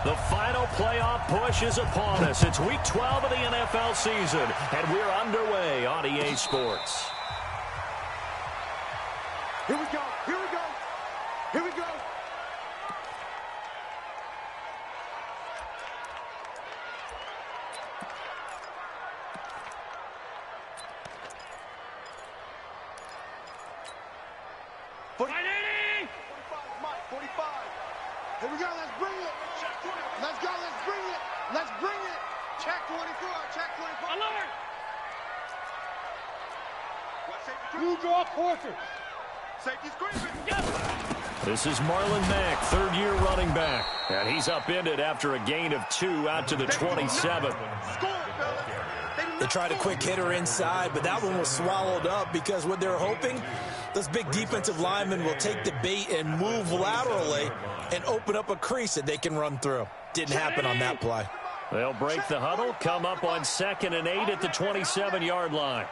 The final playoff push is upon us. It's Week 12 of the NFL season, and we're underway on EA Sports. Here we go. Here we go. Here we go. Here we go, let's bring it. Let's go, let's bring it. Let's bring it. Check 24, check 24. Alert! Blue draw quarter. Safety screaming. This is Marlon Mack, third-year running back. And he's upended after a gain of 2 out to the 27. They tried a quick hitter inside, but that one was swallowed up because what they're hoping, those big defensive linemen will take the bait and move laterally and open up a crease that they can run through. Didn't happen on that play. They'll break the huddle, come up on 2nd and 8 at the 27-yard line.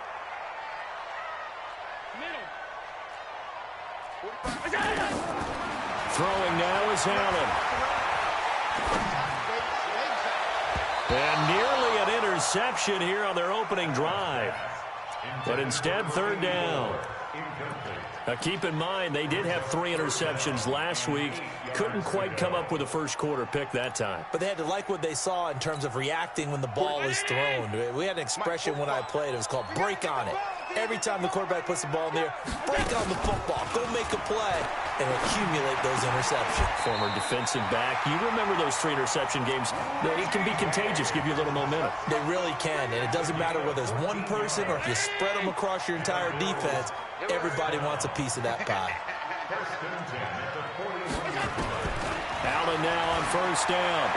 Throwing now is Allen. And nearly an interception here on their opening drive. But instead, 3rd down. Now, keep in mind, they did have 3 interceptions last week. Couldn't quite come up with a first-quarter pick that time. But they had to like what they saw in terms of reacting when the ball is thrown. We had an expression when I played. It was called break on it. Every time the quarterback puts the ball in there, break on the football. Go make a play and accumulate those interceptions. Former defensive back. You remember those 3 interception games. It can be contagious, give you a little momentum. They really can, and it doesn't matter whether it's one person or if you spread them across your entire defense. Everybody wants a piece of that pie. Allen now on 1st down.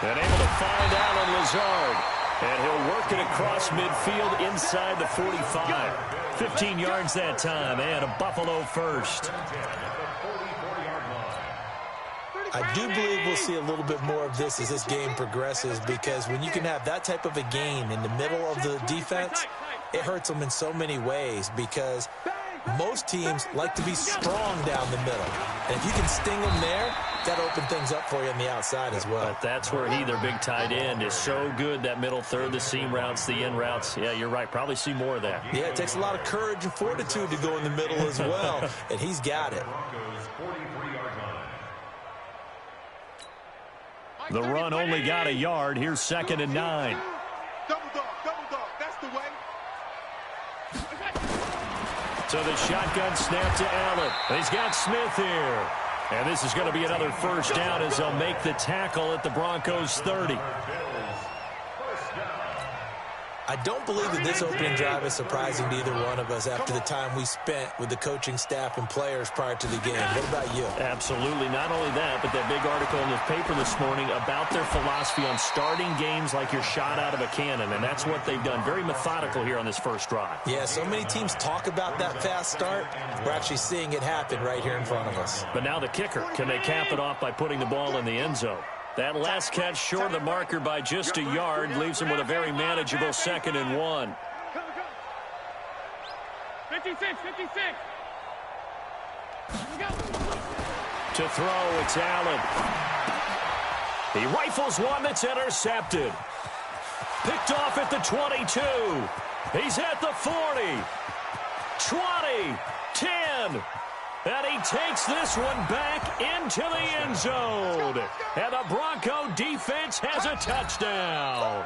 And able to find Allen Lazard. And he'll work it across midfield inside the 45. 15 yards that time, and a Buffalo first. I do believe we'll see a little bit more of this as this game progresses, because when you can have that type of a gain in the middle of the defense, it hurts them in so many ways, because most teams like to be strong down the middle. And if you can sting them there, that opens things up for you on the outside as well. But that's where their big tight end, is so good, that middle third, the seam routes, the in routes. Yeah, you're right. Probably see more of that. Yeah, it takes a lot of courage and fortitude to go in the middle as well, and he's got it. The run only got a yard. Here's 2nd and 9. Double dog, that's the way. So the shotgun snap to Allen. He's got Smith here. And this is going to be another 1st down as they'll make the tackle at the Broncos 30. I don't believe that this opening drive is surprising to either one of us after the time we spent with the coaching staff and players prior to the game. What about you? Absolutely. Not only that, but that big article in the paper this morning about their philosophy on starting games like you're shot out of a cannon, and that's what they've done. Very methodical here on this first drive. Yeah, so many teams talk about that fast start. We're actually seeing it happen right here in front of us. But now the kicker. Can they cap it off by putting the ball in the end zone? That last catch short of the marker by just a yard leaves him with a very manageable 2nd and 1. 56. To throw, it's Allen. He rifles one that's intercepted. Picked off at the 22. He's at the 40. 20. 10. And he takes this one back into the end zone. And the Bronco defense has a touchdown.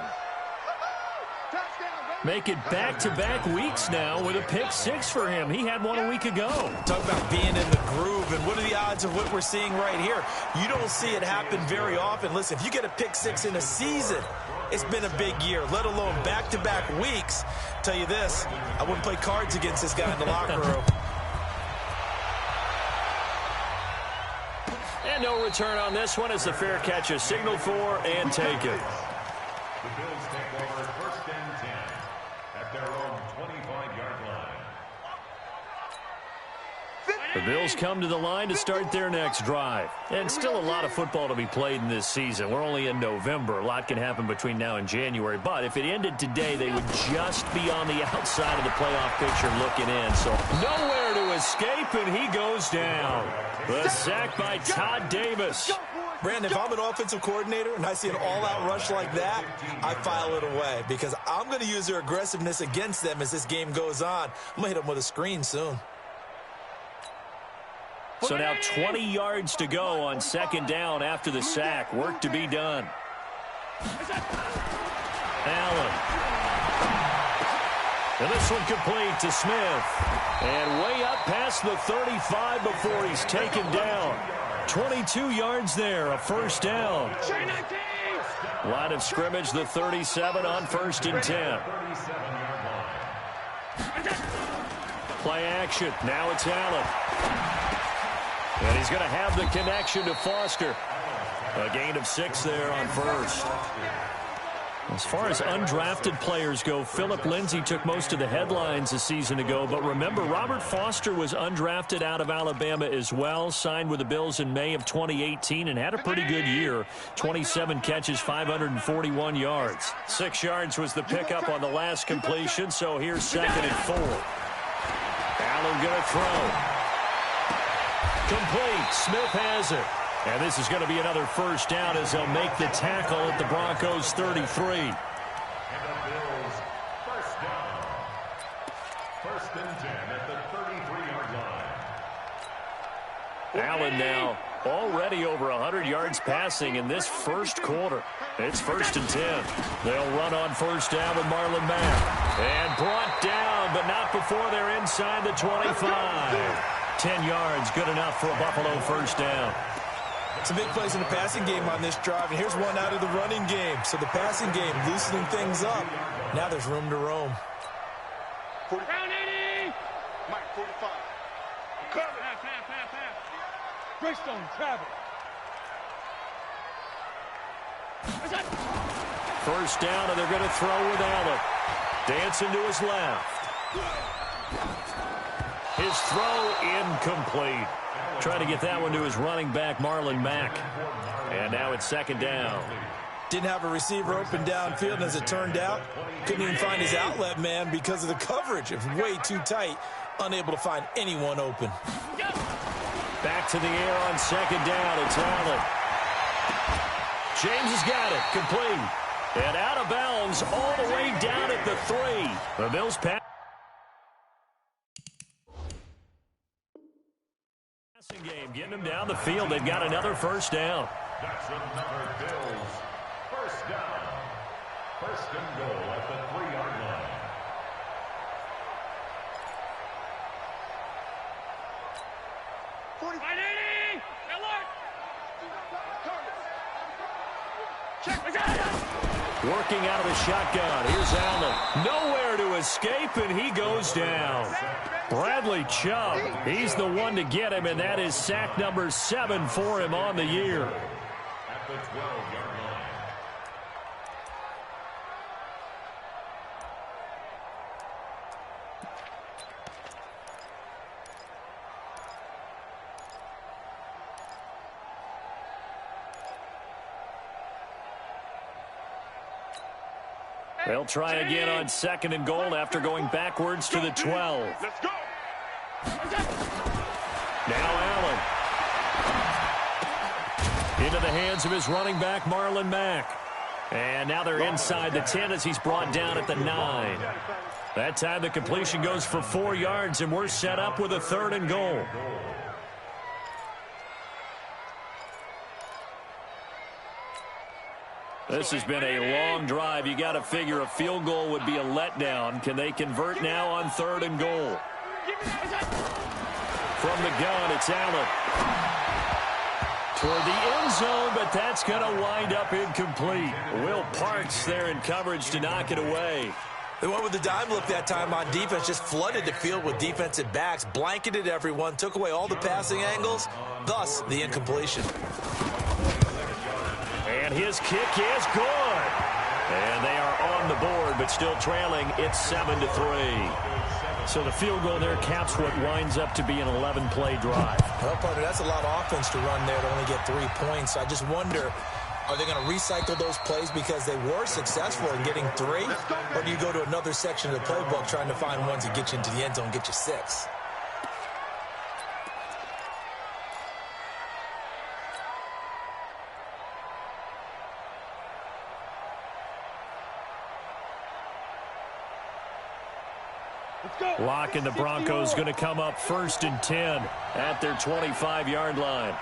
Make it back-to-back weeks now with a pick 6 for him. He had one a week ago. Talk about being in the groove, and what are the odds of what we're seeing right here? You don't see it happen very often. Listen, if you get a pick 6 in a season, it's been a big year, let alone back-to-back weeks. Tell you this, I wouldn't play cards against this guy in the locker room. And no return on this one as the fair catch is signaled for and taken. The Bills take over 1st and 10 at their own 25-yard line. The Bills come to the line to start their next drive. And still a lot of football to be played in this season. We're only in November. A lot can happen between now and January. But if it ended today, they would just be on the outside of the playoff picture looking in. So nowhere to escape, and he goes down. The sack by Todd Davis. Brandon, if I'm an offensive coordinator and I see an all-out rush like that, I file it away because I'm going to use their aggressiveness against them as this game goes on. I'm going to hit them with a screen soon. So now 20 yards to go on second down after the sack. Work to be done. Allen. And this one complete to Smith. And way up past the 35 before he's taken down. 22 yards there, a first down. Line of scrimmage, the 37 on 1st and 10. Play action. Now it's Allen. And he's going to have the connection to Foster. A gain of 6 there on first. As far as undrafted players go, Philip Lindsay took most of the headlines a season ago. But remember, Robert Foster was undrafted out of Alabama as well. Signed with the Bills in May of 2018 and had a pretty good year. 27 catches, 541 yards. 6 yards was the pickup on the last completion. So here's 2nd and 4. Allen going to throw. Complete. Smith has it. And this is going to be another first down as they'll make the tackle at the Broncos 33. And the Bills first down. 1st and 10 at the 33-yard line. Allen now already over 100 yards passing in this first quarter. It's 1st and 10. They'll run on first down with Marlon Mack. And brought down, but not before they're inside the 25. 10 yards, good enough for a Buffalo first down. Some big plays in the passing game on this drive, and here's one out of the running game. So the passing game loosening things up. Now there's room to roam. 40. Round 80. Mike, 45. Cover. Pass. Greystone, travel. First down, and they're going to throw with Allen. Dancing to his left. His throw incomplete. Trying to get that one to his running back, Marlon Mack. And now it's 2nd down. Didn't have a receiver open downfield, and as it turned out, couldn't even find his outlet man because of the coverage. It was way too tight, unable to find anyone open. Back to the air on 2nd down. It's Allen. James has got it. Complete. And out of bounds all the way down at the 3. The Bills pass. Game, getting them down the field. They've got another first down. That's another Bills first down. 1st and goal at the 3-yard line. Working out of the shotgun. Here's Allen. Nowhere to escape, and he goes down. Bradley Chubb, he's the one to get him, and that is sack number 7 for him on the year. At the 12-yard line. They'll try again on 2nd and goal after going backwards to the 12. Let's go. Now Allen. Into the hands of his running back, Marlon Mack. And now they're inside the 10 as he's brought down at the 9. That time the completion goes for 4 yards, and we're set up with a 3rd and goal. This has been a long drive. You got to figure a field goal would be a letdown. Can they convert now on 3rd and goal? From the gun, it's Allen. Toward the end zone, but that's going to wind up incomplete. Will Parks there in coverage to knock it away. They went with the dime look that time on defense, just flooded the field with defensive backs, blanketed everyone, took away all the passing angles, thus the incompletion. And his kick is good. And they are on the board, but still trailing. It's 7-3. So the field goal there caps what winds up to be an 11-play drive. Well, partner, that's a lot of offense to run there to only get 3 points. I just wonder, are they going to recycle those plays because they were successful in getting 3? Or do you go to another section of the playbook trying to find ones that get you into the end zone and get you 6? Locke and the Broncos going to come up 1st and 10 at their 25-yard line.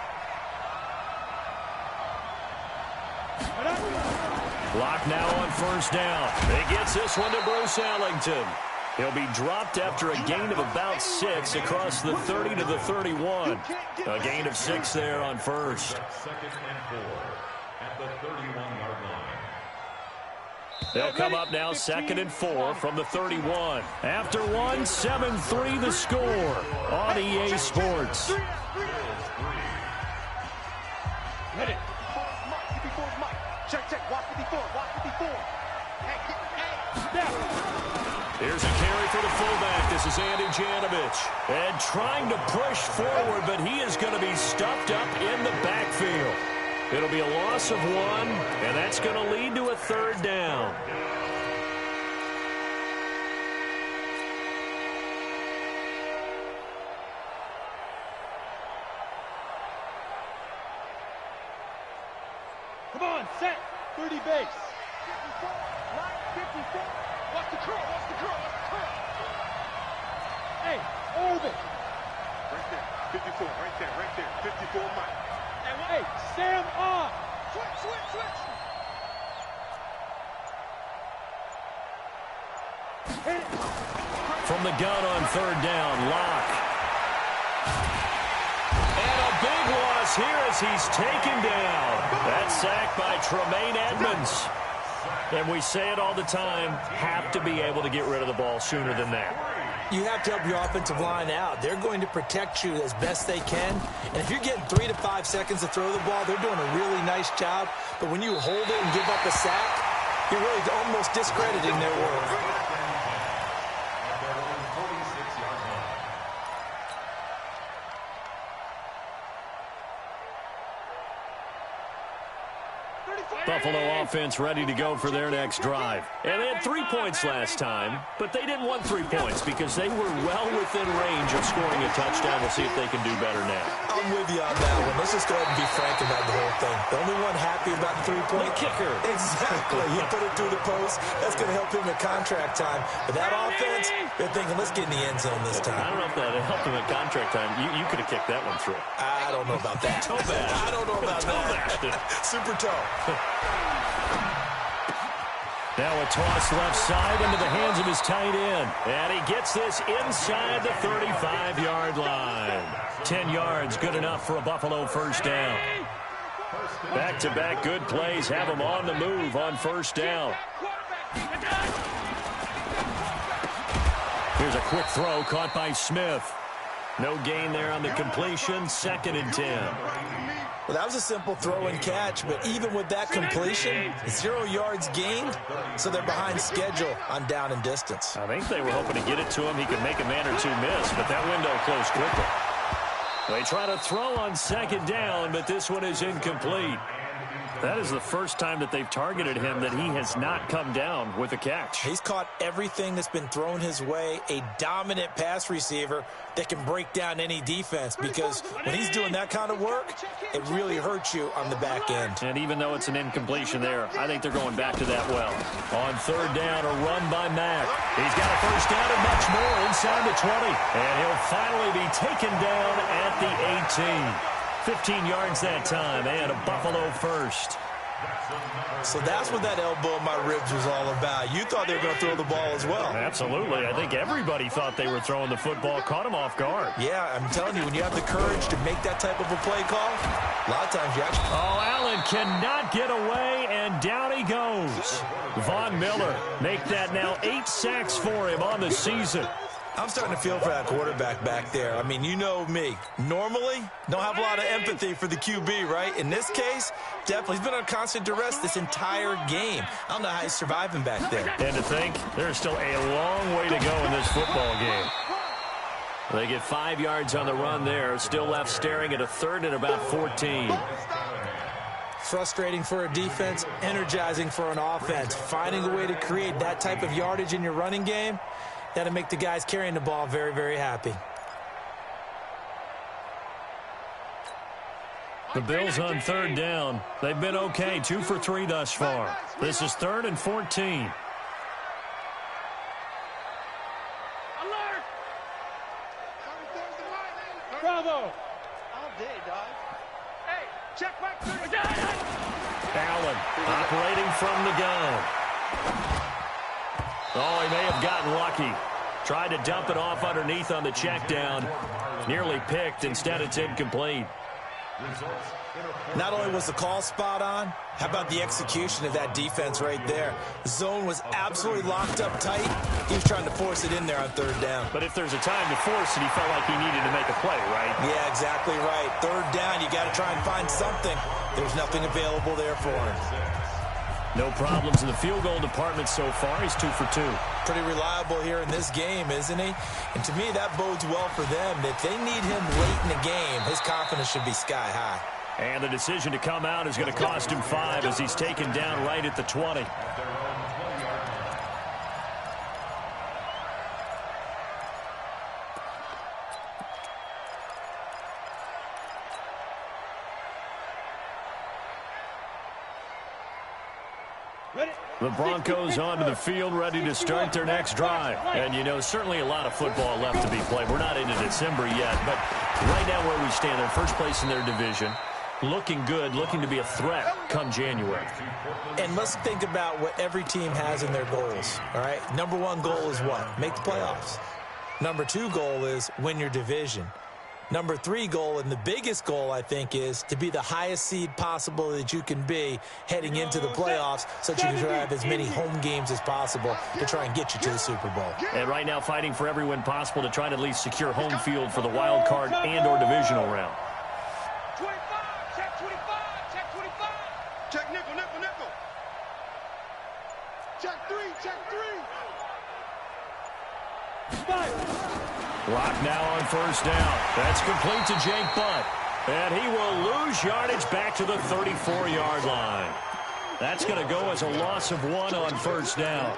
Locke now on 1st down. He gets this one to Bruce Ellington. He'll be dropped after a gain of about 6 across the 30 to the 31. A gain of 6 there on 1st. 2nd and 4 at the 31-yard line. They'll come up now 2nd and 4 from the 31. After one, 7-3 the score on EA Sports. Hit it. Before Mike. Check. Watch 54. Here's a carry for the fullback. This is Andy Janovich. And trying to push forward, but he is going to be stuffed up in the backfield. It'll be a loss of 1, and that's going to lead to a 3rd down. Come on, set. 30 base. 54. Line 54. Watch the curl. Hey, orbit. Right there. 54. Right there. 54 Mike. Hey, Sam on. Switch. Hit it. From the gun on 3rd down, Locke. And a big loss here as he's taken down. That's sacked by Tremaine Edmonds. And we say it all the time, have to be able to get rid of the ball sooner than that. You have to help your offensive line out. They're going to protect you as best they can. And if you're getting 3 to 5 seconds to throw the ball, they're doing a really nice job. But when you hold it and give up a sack, you're really almost discrediting their work. Buffalo offense ready to go for their next drive. And they had 3 points last time, but they didn't want 3 points because they were well within range of scoring a touchdown. We'll see if they can do better now. I'm with you on that one. Let's just go ahead and be frank about the whole thing. The only one happy about the 3-point kicker. Exactly. He put it through the post. That's going to help him at contract time. But that offense, they're thinking, let's get in the end zone this time. I don't know if that helped him at contract time. You could have kicked that one through. I don't know about that. Toe bash. I don't know about that. Super toe. Now a toss left side into the hands of his tight end. And he gets this inside the 35-yard line. 10 yards, good enough for a Buffalo 1st down. Back-to-back good plays have him on the move on 1st down. Here's a quick throw caught by Smith. No gain there on the completion, 2nd and 10. Well, that was a simple throw and catch, but even with that completion, 0 yards gained, so they're behind schedule on down and distance. I think they were hoping to get it to him. He could make a man or two miss, but that window closed quickly. They try to throw on 2nd down, but this one is incomplete. That is the first time that they've targeted him that he has not come down with a catch. He's caught everything that's been thrown his way, a dominant pass receiver that can break down any defense, because when he's doing that kind of work, it really hurts you on the back end. And even though it's an incompletion there, I think they're going back to that well. On 3rd down, a run by Mack. He's got a 1st down and much more inside the 20. And he'll finally be taken down at the 18. 15 yards that time, and a Buffalo 1st. So that's what that elbow in my ribs was all about. You thought they were going to throw the ball as well. Absolutely. I think everybody thought they were throwing the football, caught him off guard. Yeah, I'm telling you, when you have the courage to make that type of a play call, a lot of times you actually... Oh, Allen cannot get away, and down he goes. Von Miller make that now 8 sacks for him on the season. I'm starting to feel for that quarterback back there. I mean, you know me. Normally, don't have a lot of empathy for the QB, right? In this case, definitely. He's been on constant duress this entire game. I don't know how he's surviving back there. And to think, there's still a long way to go in this football game. They get 5 yards on the run there. Still left staring at a 3rd and about 14. Frustrating for a defense, energizing for an offense. Finding a way to create that type of yardage in your running game, that'll make the guys carrying the ball very, very happy. The Bills on 3rd down. They've been okay, 2 for 3 thus far. This is 3rd and 14. day, dog. Hey, check back. Allen operating from the gun. Oh, he may have gotten lucky. Tried to dump it off underneath on the check down. Nearly picked. Instead, it's incomplete. Not only was the call spot on, how about the execution of that defense right there? The zone was absolutely locked up tight. He was trying to force it in there on third down. But if there's a time to force it, he felt like he needed to make a play, right? Yeah, exactly right. Third down, you got to try and find something. There's nothing available there for him. No problems in the field goal department so far. He's 2 for 2. Pretty reliable here in this game, isn't he? And to me, that bodes well for them. If they need him late in the game, his confidence should be sky high. And the decision to come out is going to cost him 5 as he's taken down right at the 20. The Broncos onto the field, ready to start their next drive. And, you know, certainly a lot of football left to be played. We're not into December yet, but right now where we stand, they're first place in their division. Looking good, looking to be a threat come January. And let's think about what every team has in their goals, all right? Number 1 goal is what? Make the playoffs. Number 2 goal is win your division. Number 3 goal, and the biggest goal, I think, is to be the highest seed possible that you can be heading into the playoffs so that you can have as many home games as possible to try and get you to the Super Bowl. And right now fighting for every win possible to try to at least secure home field for the wild card and or divisional round. 25, check 25, check 25. Check nickel, nickel, nickel. Check 3, check 3. Clock now on first down. That's complete to Jake Butt. And he will lose yardage back to the 34-yard line. That's going to go as a loss of 1 on first down.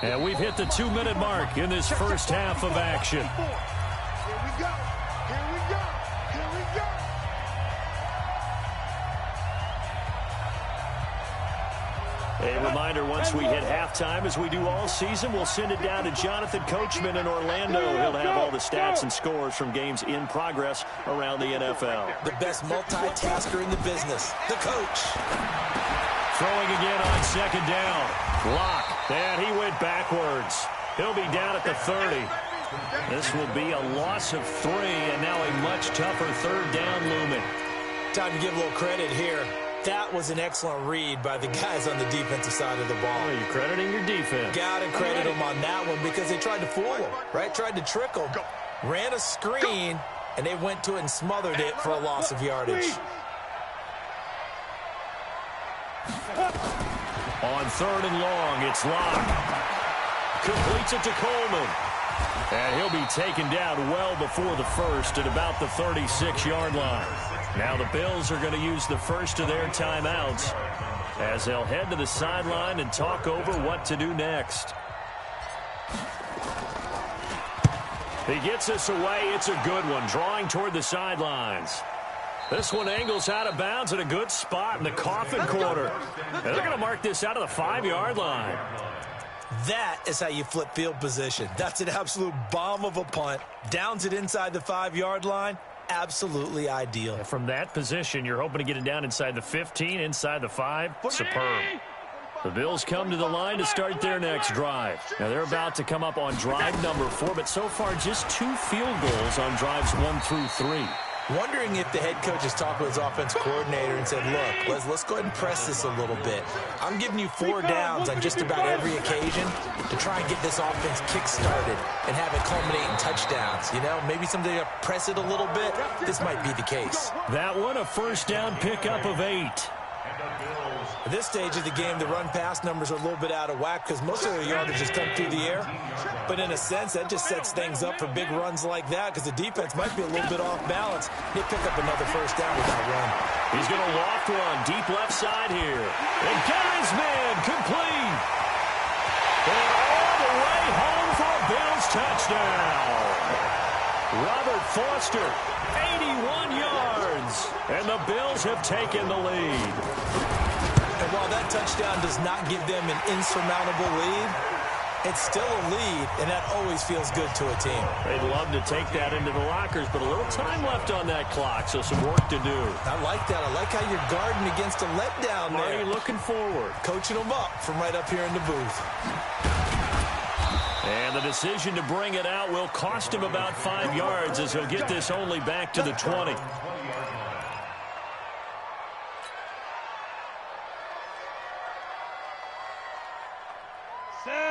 And we've hit the 2-minute mark in this first half of action. Here we go. Here we go. Here we go. A reminder, once we hit halftime, as we do all season, we'll send it down to Jonathan Coachman in Orlando. He'll have all the stats and scores from games in progress around the NFL. The best multitasker in the business, the coach. Throwing again on second down. Lock. And he went backwards. He'll be down at the 30. This will be a loss of 3, and now a much tougher third down looming. Time to give a little credit here. That was an excellent read by the guys on the defensive side of the ball. Oh, you're crediting your defense. Got to credit them on that one because they tried to fool them, right? Tried to trick them. Ran a screen, and they went to it and smothered it for a loss of yardage. On third and long, it's Locke. Completes it to Coleman. And he'll be taken down well before the first at about the 36-yard line. Now the Bills are going to use the first of their timeouts as they'll head to the sideline and talk over what to do next. He gets this away. It's a good one, drawing toward the sidelines. This one angles out of bounds at a good spot in the coffin corner. And they're going to mark this out of the 5-yard line. That is how you flip field position. That's an absolute bomb of a punt. Downs it inside the 5-yard line. Absolutely ideal. From that position, you're hoping to get it down inside the 15, inside the 5. Superb. The Bills come to the line to start their next drive. Now, they're about to come up on drive number 4, but so far just 2 field goals on drives 1 through 3. Wondering if the head coach has talked with his offensive coordinator and said, look, let's go ahead and press this a little bit. I'm giving you 4 downs on just about every occasion to try and get this offense kick-started and have it culminate in touchdowns. You know, maybe someday to press it a little bit. This might be the case. That one, a first down pickup of 8. At this stage of the game, the run-pass numbers are a little bit out of whack because most of their yardage has come through the air. But in a sense, that just sets things up for big runs like that because the defense might be a little bit off balance. They pick up another first down with that run. He's going to loft one deep left side here. And got his man complete. And all the way home for a Bills touchdown. Robert Foster, 81 yards. And the Bills have taken the lead. And while that touchdown does not give them an insurmountable lead, It's still a lead, and that always feels good to a team. They'd love to take that into the lockers, but a little time left on that clock, so some work to do. I like that. I like how you're guarding against a letdown there. Marty looking forward. Coaching them up from right up here in the booth. And the decision to bring it out will cost him about 5 yards as he'll get this only back to the 20.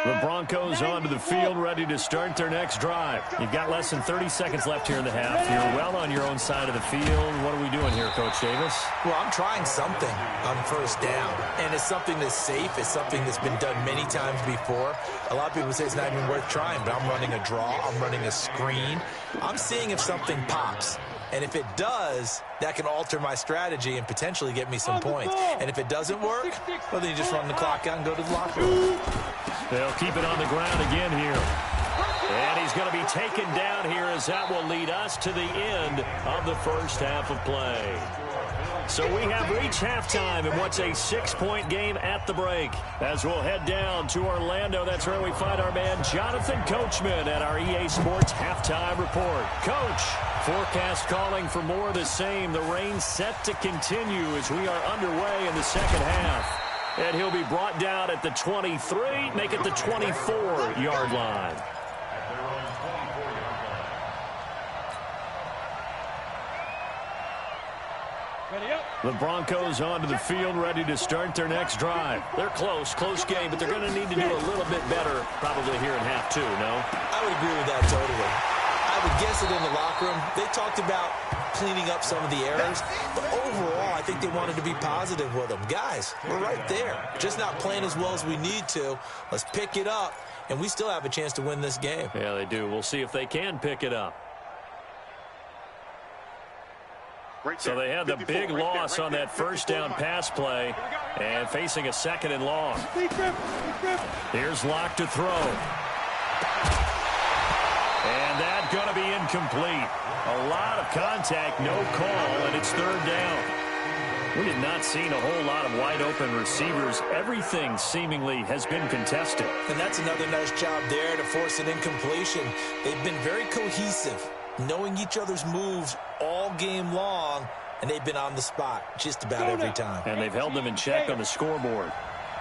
The Broncos onto the field, ready to start their next drive. You've got less than 30 seconds left here in the half. You're well on your own side of the field. What are we doing here, Coach Davis? Well, I'm trying something on first down, and it's something that's safe. It's something that's been done many times before. A lot of people say it's not even worth trying, but I'm running a draw. I'm running a screen. I'm seeing if something pops. And if it does, that can alter my strategy and potentially get me some points. And if it doesn't work, well, then you just run the clock out and go to the locker room. They'll keep it on the ground again here. And he's going to be taken down here as that will lead us to the end of the first half of play. So we have reached halftime in what's a 6-point game at the break. As we'll head down to Orlando, that's where we find our man Jonathan Coachman at our EA Sports Halftime Report. Coach, forecast calling for more of the same. The rain set to continue as we are underway in the second half. And he'll be brought down at the 23, make it the 24-yard line. The Broncos onto the field, ready to start their next drive. They're close game, but they're going to need to do a little bit better probably here in half two, no? I would agree with that totally. I would guess it in the locker room. They talked about cleaning up some of the errors, but overall, I think they wanted to be positive with them. Guys, we're right there. Just not playing as well as we need to. Let's pick it up, and we still have a chance to win this game. Yeah, they do. We'll see if they can pick it up. So they had the big loss on that first down pass play and facing a 2nd and long. Here's Locke to throw. And that's going to be incomplete. A lot of contact, no call, and it's 3rd down. We have not seen a whole lot of wide-open receivers. Everything seemingly has been contested. And that's another nice job there to force an incompletion. They've been very cohesive, knowing each other's moves all game long, and they've been on the spot just about every time. And they've held them in check on the scoreboard.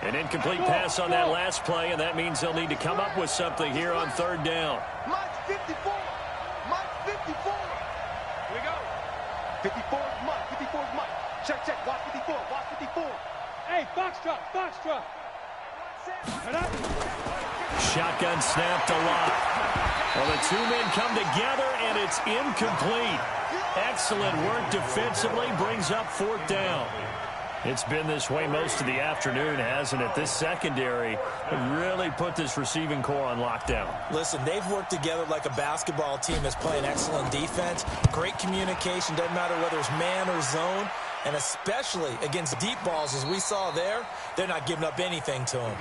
An incomplete pass on that last play, and that means they'll need to come up with something here on 3rd down. Mike 54. Mike 54. Here we go. 54 is Mike. 54 is Mike. Check. Watch 54. Watch 54. Hey, box drop. Shotgun snap to Locke. Well, the two men come together, and it's incomplete. Excellent work defensively, brings up 4th down. It's been this way most of the afternoon, hasn't it? This secondary really put this receiving core on lockdown. Listen, they've worked together like a basketball team that's playing excellent defense. Great communication, doesn't matter whether it's man or zone. And especially against deep balls, as we saw there, they're not giving up anything to them.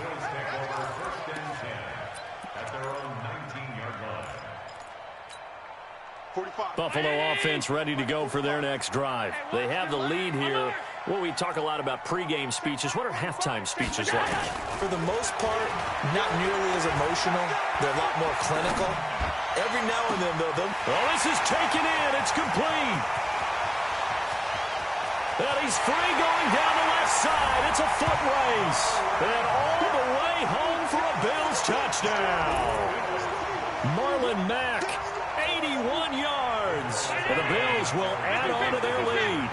Buffalo offense ready to go for their next drive. They have the lead here. Well, we talk a lot about pregame speeches. What are halftime speeches like? For the most part, not nearly as emotional. They're a lot more clinical. Every now and then, though. Well, this is taken in. It's complete. And he's free going down the left side. It's a foot race. And all the way home for a Bills touchdown. Marlon Mack, 81 yards. And the Bills will add on to their lead.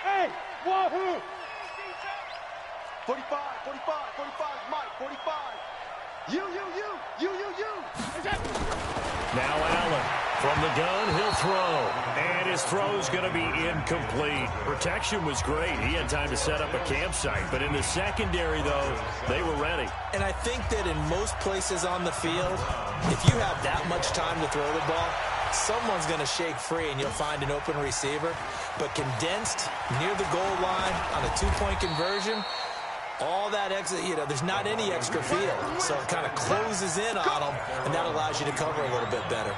Hey, wahoo! 45, Mike, 45. You. Now Allen from the gun, he'll throw. And his throw's going to be incomplete. Protection was great. He had time to set up a campsite. But in the secondary, though, they were ready. And I think that in most places on the field, if you have that much time to throw the ball, someone's going to shake free and you'll find an open receiver. But condensed near the goal line on a 2-point conversion, all that extra, there's not any extra field. So it kind of closes in on them, and that allows you to cover a little bit better.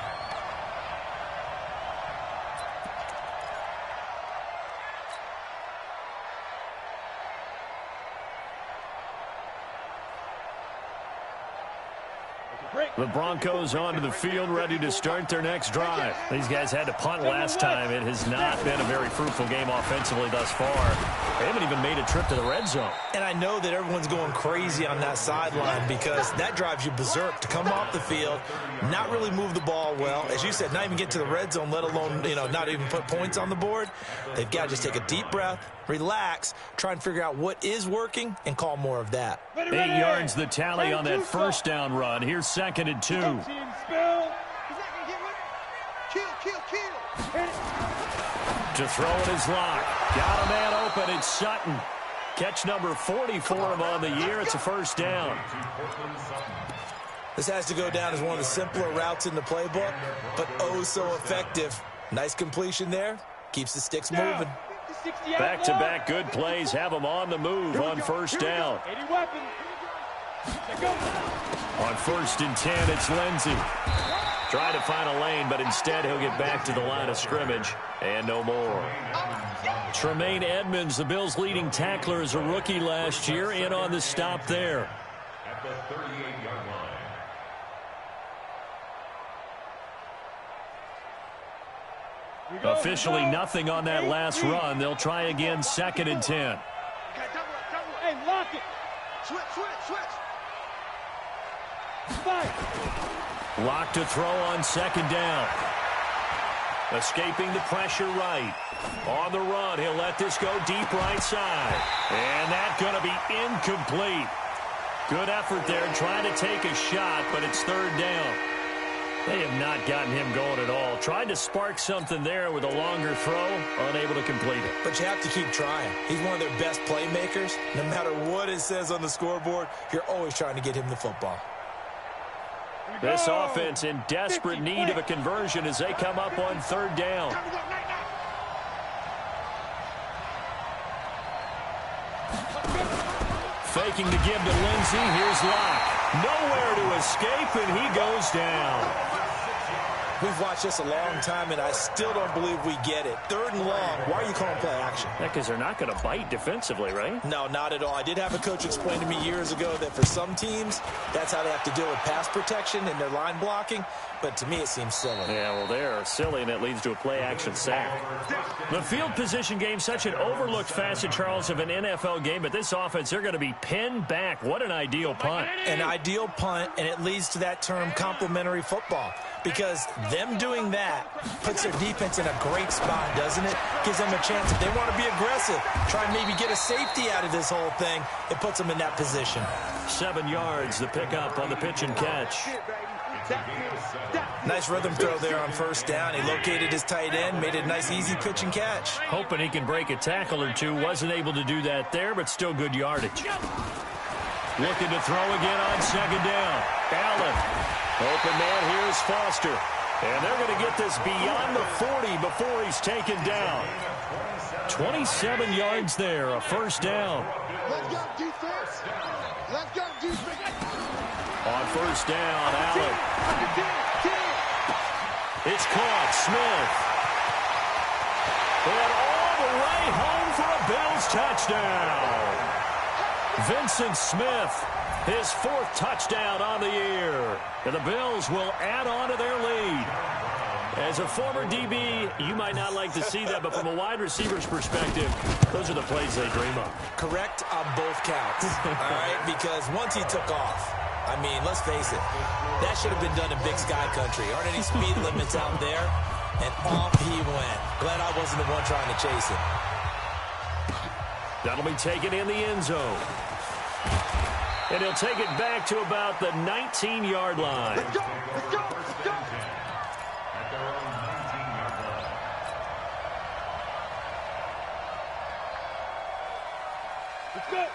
The Broncos onto the field, ready to start their next drive. These guys had to punt last time. It has not been a very fruitful game offensively thus far. They haven't even made a trip to the red zone. And I know that everyone's going crazy on that sideline because that drives you berserk to come off the field, not really move the ball well. As you said, not even get to the red zone, let alone, not even put points on the board. They've got to just take a deep breath, relax, try and figure out what is working, and call more of that. 8 yards the tally on that first down run. Here's 2nd and 2. To throw it is Locke. Got a man open. It's Sutton. Catch number 40 for him on the year. It's a first down. This has to go down as one of the simpler routes in the playbook, but oh so effective. Nice completion there. Keeps the sticks moving. Back-to-back good plays have them on the move on first down. On 1st and 10, it's Lindsey. Try to find a lane, but instead he'll get back to the line of scrimmage and no more. Tremaine Edmonds, the Bills' leading tackler, is a rookie last year, in on the stop there. At the 38-yard line. Officially nothing on that last run. They'll try again, 2nd and 10. Hey, lock it. Switch. Lock to throw on 2nd down. Escaping the pressure right. On the run, he'll let this go deep right side. And that's going to be incomplete. Good effort there, trying to take a shot, but it's 3rd down. They have not gotten him going at all. Tried to spark something there with a longer throw, unable to complete it. But you have to keep trying. He's one of their best playmakers. No matter what it says on the scoreboard, you're always trying to get him the football. This offense in desperate need of a conversion as they come up on 3rd down. Faking to give to Lindsey. Here's Locke. Nowhere to escape, and he goes down. We've watched this a long time, and I still don't believe we get it. 3rd and long. Why are you calling play action? Yeah, because they're not going to bite defensively, right? No, not at all. I did have a coach explain to me years ago that for some teams, that's how they have to deal with pass protection and their line blocking. But to me, it seems silly. Yeah, well, they're silly, and it leads to a play-action sack. The field position game, such an overlooked facet, Charles, of an NFL game. But this offense, they're going to be pinned back. What an ideal punt. An ideal punt, and it leads to that term complementary football. Because them doing that puts their defense in a great spot, doesn't it? Gives them a chance. If they want to be aggressive, try and maybe get a safety out of this whole thing, it puts them in that position. 7 yards, the pickup on the pitch and catch. Nice rhythm throw there on 1st down. He located his tight end, made it a nice, easy pitch and catch. Hoping he can break a tackle or two. Wasn't able to do that there, but still good yardage. Looking to throw again on 2nd down. Allen. Open man, here's Foster. And they're going to get this beyond the 40 before he's taken down. 27 yards there, a 1st down. Let's go, defense. On 1st down, Allen. It's caught, Smith. And all the way home for a Bills touchdown. Vincent Smith, his 4th touchdown on the year. And the Bills will add on to their lead. As a former DB, you might not like to see that, but from a wide receiver's perspective, those are the plays they dream of. Correct on both counts, all right? Because once he took off, I mean, let's face it, that should have been done in Big Sky Country. Aren't any speed limits out there? And off he went. Glad I wasn't the one trying to chase him. That'll be taken in the end zone. And he'll take it back to about the 19-yard line. Let's go. At their own 19-yard line.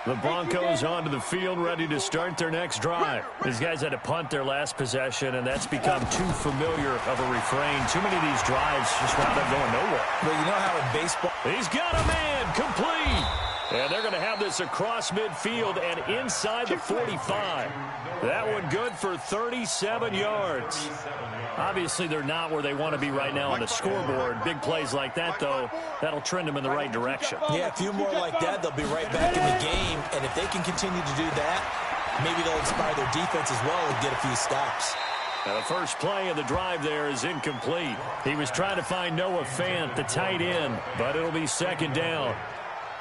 The Broncos onto the field, ready to start their next drive. These guys had to punt their last possession, and that's become too familiar of a refrain. Too many of these drives just wound up going nowhere. But you know how in baseball... He's got a man, complete. And they're going to have this across midfield and inside the 45. That one good for 37 yards. Obviously, they're not where they want to be right now on the scoreboard. Big plays like that, though, that'll trend them in the right direction. Yeah, a few more like that, they'll be right back in the game. And if they can continue to do that, maybe they'll inspire their defense as well and get a few stops. Now the first play of the drive there is incomplete. He was trying to find Noah Fant, the tight end, but it'll be second down.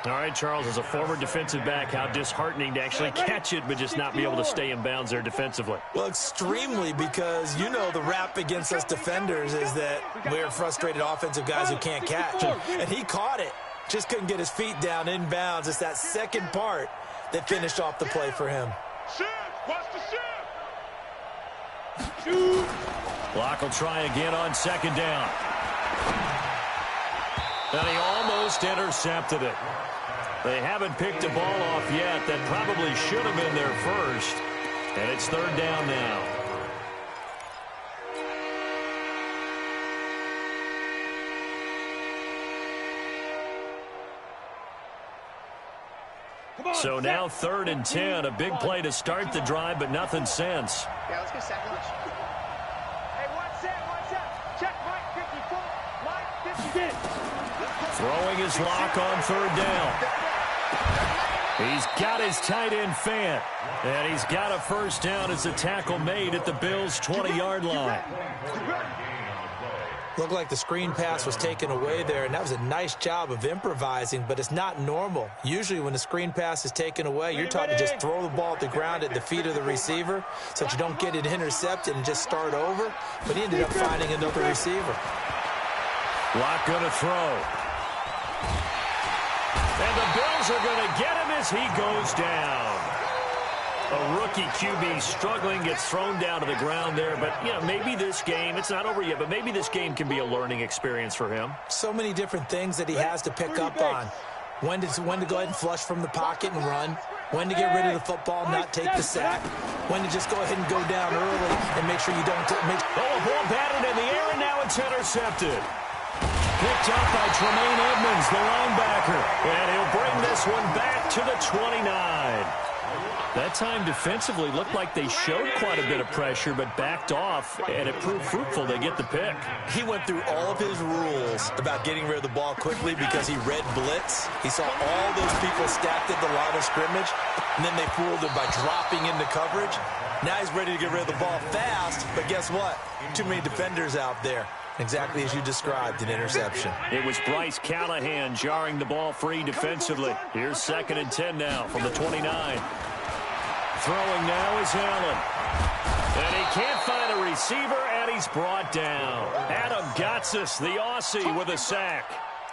All right, Charles, as a former defensive back, how disheartening to actually catch it but just not be able to stay in bounds there defensively. Well, extremely, because you know the rap against us defenders is that we're frustrated offensive guys who can't catch. And he caught it. Just couldn't get his feet down in bounds. It's that second part that finished off the play for him. Watch the Block will try again on second down. And he almost intercepted it. They haven't picked a ball off yet. That probably should have been their first. And it's third down now. So now 3rd and 10. A big play to start the drive, but nothing since. Yeah, let's go sack lunch. Hey, one set. Check Mike 54. Mike 56. Throwing his lock on third down. He's got his tight end Fant. And he's got a first down as a tackle made at the Bills' 20-yard line. Looked like the screen pass was taken away there, and that was a nice job of improvising, but it's not normal. Usually when the screen pass is taken away, you're taught to just throw the ball at the ground at the feet of the receiver so that you don't get it intercepted and just start over. But he ended up finding another receiver. Lock going to throw. And the Bills are going to get him as he goes down. A rookie QB struggling, gets thrown down to the ground there. But, you know, maybe this game, it's not over yet, but maybe this game can be a learning experience for him. So many different things that he has to pick up on. When to go ahead and flush from the pocket and run. When to get rid of the football and not take the sack. When to just go ahead and go down early and make sure you don't make... Oh, a ball batted in the air, and now it's intercepted. Picked up by Tremaine Edmonds, the linebacker. And he'll bring this one back to the 29. That time defensively looked like they showed quite a bit of pressure but backed off, and it proved fruitful. They get the pick. He went through all of his rules about getting rid of the ball quickly because he read blitz. He saw all those people stacked at the line of scrimmage, and then they fooled him by dropping into coverage. Now he's ready to get rid of the ball fast, but guess what? Too many defenders out there. Exactly as you described, an interception. It was Bryce Callahan jarring the ball free defensively. Here's 2nd and 10 now from the 29. Throwing now is Allen. And he can't find a receiver, and he's brought down. Adam Gotsis, the Aussie, with a sack.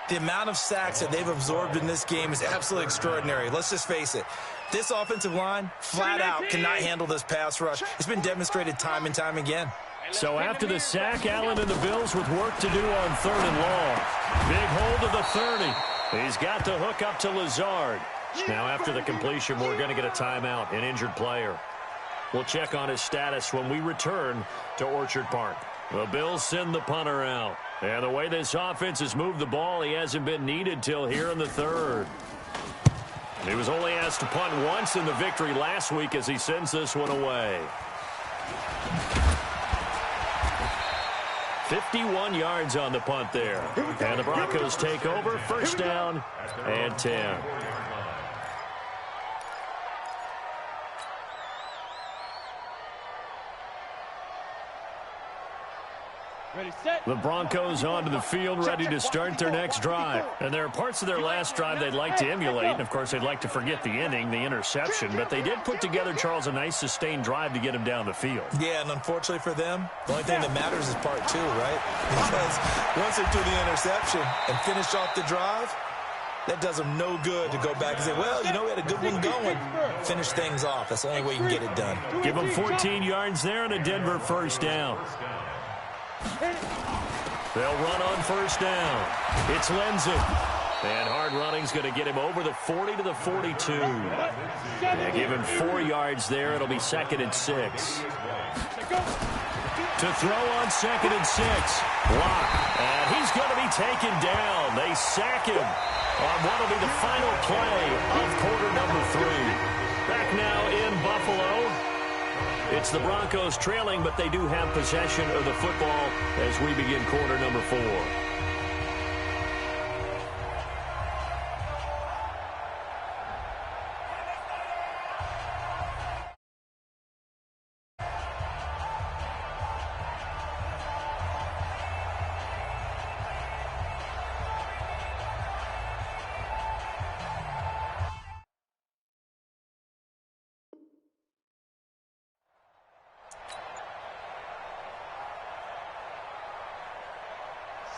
The amount of sacks that they've absorbed in this game is absolutely extraordinary. Let's just face it. This offensive line, flat out, cannot handle this pass rush. It's been demonstrated time and time again. So after the sack, Allen and the Bills with work to do on 3rd and long. Big hold of the 30. He's got to hook up to Lazard. Now after the completion, we're going to get a timeout, an injured player. We'll check on his status when we return to Orchard Park. The Bills send the punter out. And the way this offense has moved the ball, he hasn't been needed till here in the 3rd. He was only asked to punt once in the victory last week as he sends this one away. 51 yards on the punt there. And the Broncos take over, first down and 10. The Broncos onto the field, ready to start their next drive. And there are parts of their last drive they'd like to emulate. And, of course, they'd like to forget the ending, the interception. But they did put together, Charles, a nice sustained drive to get him down the field. Yeah, and unfortunately for them, the only thing that matters is part 2, right? Because once they do the interception and finish off the drive, that does them no good to go back and say, well, you know, we had a good one going. Finish things off. That's the only way you can get it done. Give them 14 yards there and a Denver first down. They'll run on first down. It's Lindsey. And hard running's going to get him over the 40 to the 42. They give him 4 yards there. It'll be 2nd and 6. To throw on 2nd and 6. Lock. And he's going to be taken down. They sack him on what will be the final play of quarter number 3. Back now in Buffalo. It's the Broncos trailing, but they do have possession of the football as we begin quarter number 4.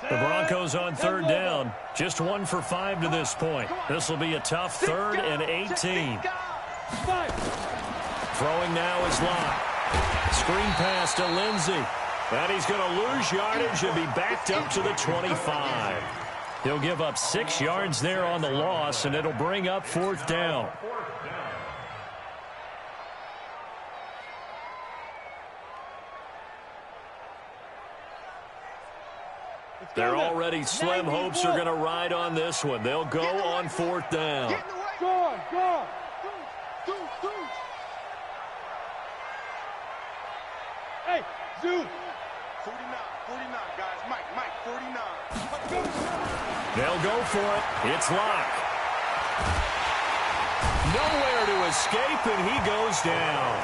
The Broncos on third down. Just 1 for 5 to this point. This will be a tough 3rd and 18. Throwing now is Locke. Screen pass to Lindsey. And he's going to lose yardage and be backed up to the 25. He'll give up 6 yards there on the loss, and it'll bring up 4th down. They're already slim hopes are going to ride on this one. They'll go on 4th down. Go. Hey, Zoom. 49, guys. Mike, 49. They'll go for it. It's Locke. Nowhere to escape, and he goes down.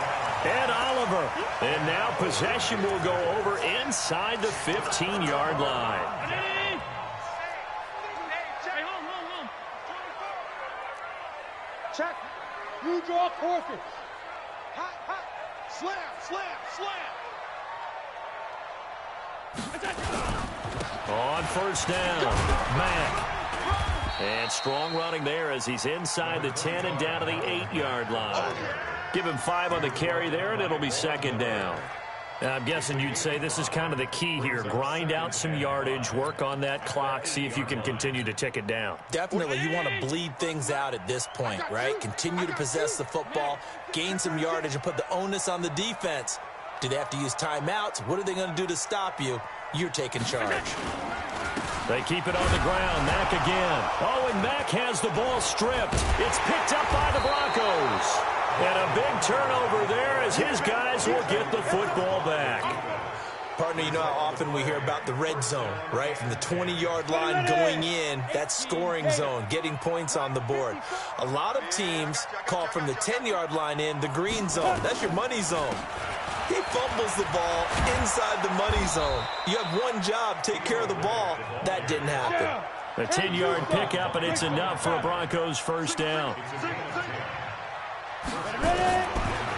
Ed Oliver. And now possession will go over inside the 15-yard line. Check. You draw courses. Hot. Slam. On 1st down, Mack. And strong running there as he's inside the 10 and down to the 8-yard line. Give him 5 on the carry there, and it'll be 2nd down. I'm guessing you'd say this is kind of the key here. Grind out some yardage, work on that clock, see if you can continue to tick it down. Definitely, you want to bleed things out at this point, right? Continue to possess the football, gain some yardage, and put the onus on the defense. Do they have to use timeouts? What are they going to do to stop you? You're taking charge. They keep it on the ground. Mack again. Oh, and Mack has the ball stripped. It's picked up by the Broncos. And a big turnover there as his guys will get the football back. Partner, you know how often we hear about the red zone, right? From the 20-yard line going in, that scoring zone, getting points on the board. A lot of teams call from the 10-yard line in the green zone. That's your money zone. He fumbles the ball inside the money zone. You have one job, take care of the ball. That didn't happen. A 10-yard pickup, and it's enough for a Broncos 1st down.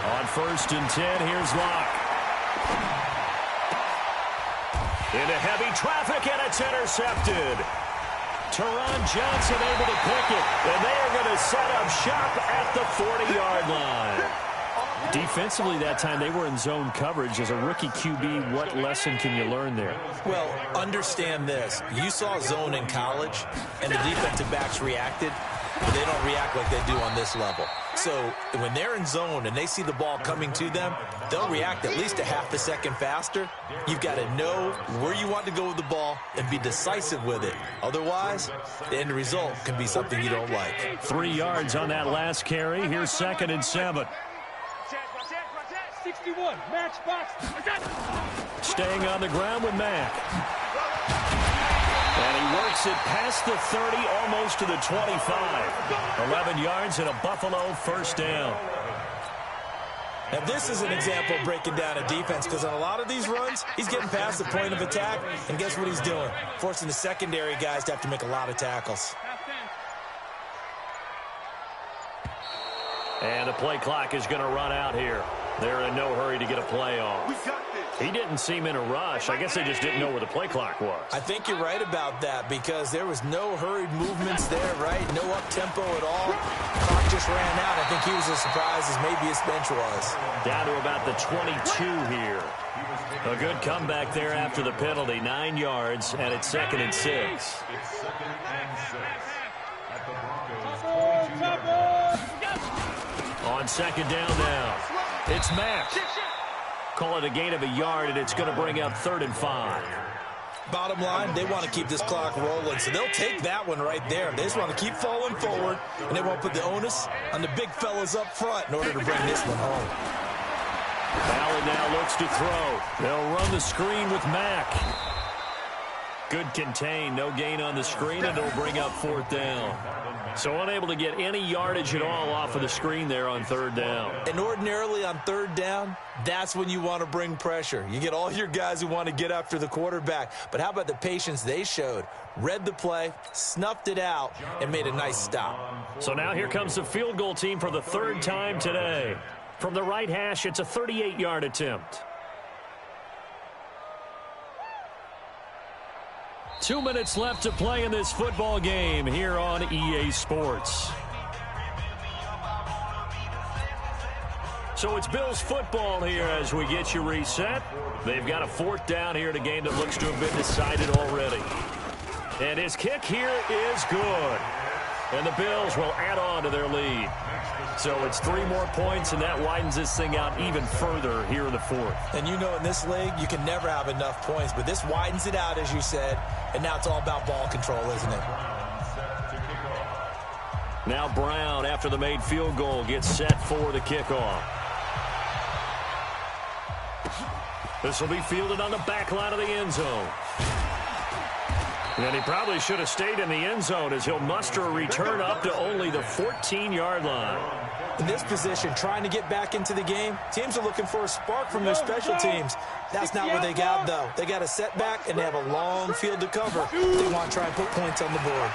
On 1st and 10, here's Locke. Into heavy traffic, and it's intercepted. Teron Johnson able to pick it, and they are going to set up shop at the 40-yard line. Defensively that time, they were in zone coverage. As a rookie QB, what lesson can you learn there? Well, understand this. You saw zone in college, and the defensive backs reacted, but they don't react like they do on this level. So when they're in zone and they see the ball coming to them, they'll react at least a half a second faster. You've got to know where you want to go with the ball and be decisive with it. Otherwise, the end result can be something you don't like. 3 yards on that last carry. Here's 2nd and 7. 61, matchbox. Staying on the ground with Mack. And he works it past the 30, almost to the 25. 11 yards and a Buffalo 1st down. Now, this is an example of breaking down a defense, because on a lot of these runs, he's getting past the point of attack, and guess what he's doing? Forcing the secondary guys to have to make a lot of tackles. And the play clock is going to run out here. They're in no hurry to get a play off. He didn't seem in a rush. I guess they just didn't know where the play clock was. I think you're right about that, because there was no hurried movements there, right? No up-tempo at all. Clock just ran out. I think he was as surprised as maybe his bench was. Down to about the 22 here. A good comeback there after the penalty. 9 yards, and it's 2nd and 6. It's 2nd and 6 at the Broncos' 22-yard line. On 2nd down now, it's Mack. Call it a gain of a yard, and it's going to bring up 3rd and 5. Bottom line, they want to keep this clock rolling, so they'll take that one right there. They just want to keep falling forward, and they won't put the onus on the big fellas up front in order to bring this one home. Allen now looks to throw. They'll run the screen with Mack. Good contain, no gain on the screen, and it'll bring up 4th down. So unable to get any yardage at all off of the screen there on 3rd down. And ordinarily on 3rd down, that's when you want to bring pressure. You get all your guys who want to get after the quarterback. But how about the patience they showed? Read the play, snuffed it out, and made a nice stop. So now here comes the field goal team for the 3rd time today. From the right hash, it's a 38-yard attempt. 2 minutes left to play in this football game here on EA Sports. So it's Bills football here as we get you reset. They've got a 4th down here in a game that looks to have been decided already. And his kick here is good. And the Bills will add on to their lead. So it's 3 more points, and that widens this thing out even further here in the 4th. And you know in this league, you can never have enough points, but this widens it out, as you said, and now it's all about ball control, isn't it? Now Brown, after the made field goal, gets set for the kickoff. This will be fielded on the back line of the end zone. And he probably should have stayed in the end zone as he'll muster a return up to only the 14-yard line. In this position, trying to get back into the game, teams are looking for a spark from their special teams. That's not what they got, though. They got a setback, and they have a long field to cover. They want to try and put points on the board.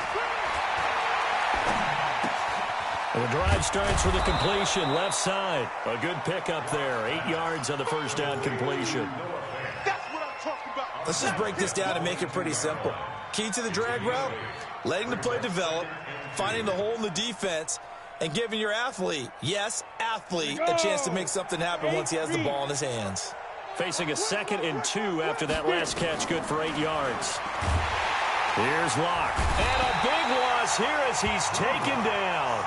And the drive starts with a completion, left side. A good pickup there, 8 yards on the first down completion. That's what I'm talking about. Let's just break this down and make it pretty simple. Key to the drag route, letting the play develop, finding the hole in the defense, and giving your athlete, yes, athlete, a chance to make something happen once he has the ball in his hands. Facing a 2nd and 2 after that last catch, good for 8 yards. Here's Locke. And a big loss here as he's taken down.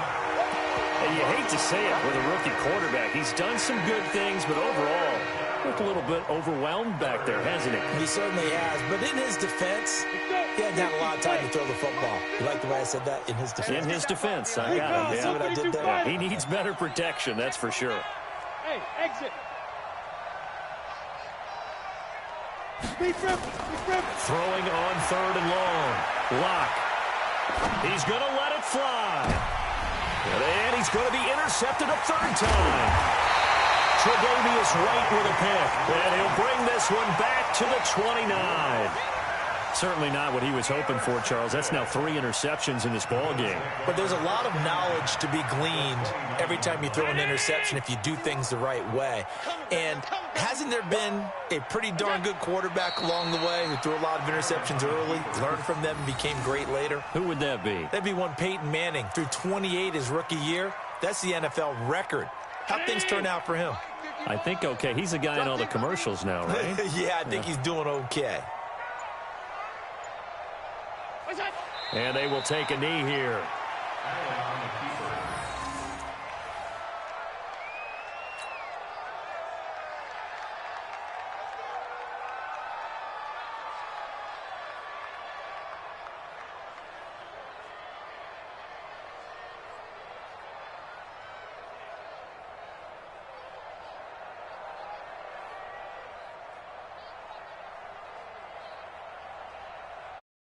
And you hate to say it with a rookie quarterback. He's done some good things, but overall, looked a little bit overwhelmed back there, hasn't he? He certainly has, but in his defense, he hadn't had a lot of time to throw the football. You like the way I said that? In his defense? In his defense, I got it. See what I did there? Yeah, he needs better protection, that's for sure. Hey, exit. Throwing on 3rd and long. Locke. He's going to let it fly. And he's going to be intercepted a 3rd time. Tre'Davious White with a pick. And he'll bring this one back to the 29. Certainly not what he was hoping for, Charles. That's now 3 interceptions in this ball game. But there's a lot of knowledge to be gleaned every time you throw an interception if you do things the right way. And hasn't there been a pretty darn good quarterback along the way who threw a lot of interceptions early, learned from them, and became great later? Who would that be? That'd be one Peyton Manning. Threw 28 his rookie year. That's the NFL record. How'd things turn out for him? I think okay. He's a guy in all the commercials now, right? Yeah, I think he's doing okay. And they will take a knee here.